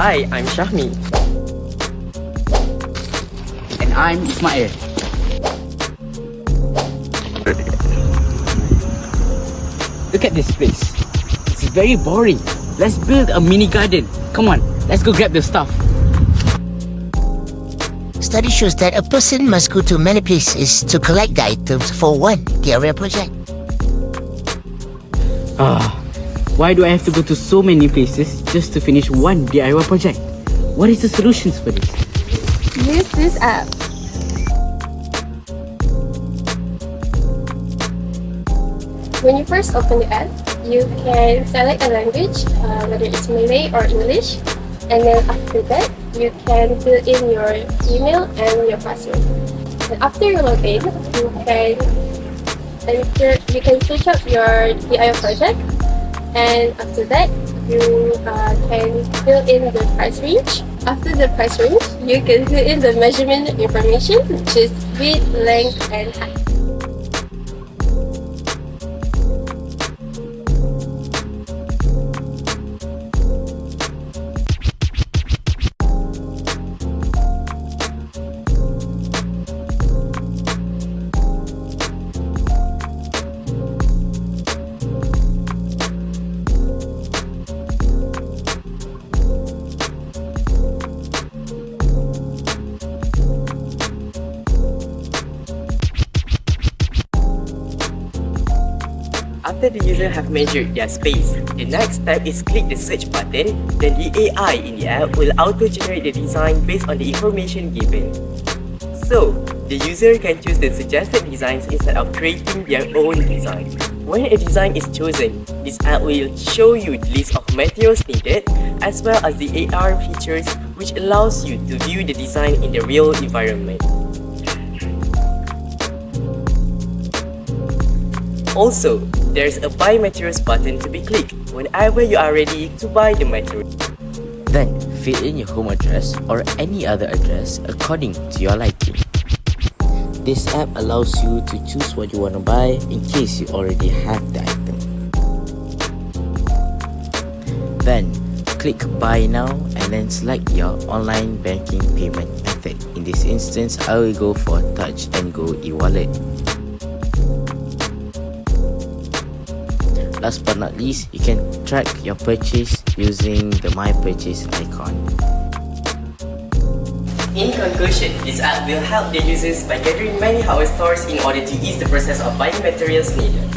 Hi, I'm Shahmi. And I'm Ismail. Look at this place. It's very boring. Let's build a mini garden. Come on, let's go grab the stuff. Study shows that a person must go to many places to collect the items for one DIY project. Why do I have to go to so many places just to finish one DIY project? What is the solutions for this? Use this app. When you first open the app, you can select a language, whether it's Malay or English, and then after that, you can fill in your email and your password. And after you log in, you can search up your DIY project, and after that, you can fill in the price range. After the price range, you can fill in the measurement information, which is width, length, and height. After the user have measured their space, the next step is click the search button, then the AI in the app will auto-generate the design based on the information given. So, the user can choose the suggested designs instead of creating their own design. When a design is chosen, this app will show you the list of materials needed as well as the AR features which allows you to view the design in the real environment. Also, there's a buy materials button to be clicked whenever you are ready to buy the material. Then, fill in your home address or any other address according to your liking. This app allows you to choose what you want to buy in case you already have the item. Then, click Buy Now and then select your online banking payment method. In this instance, I will go for Touch and Go e-wallet. Last but not least, you can track your purchase using the My Purchase icon. In conclusion, this app will help the users by gathering many hardware stores in order to ease the process of buying materials needed.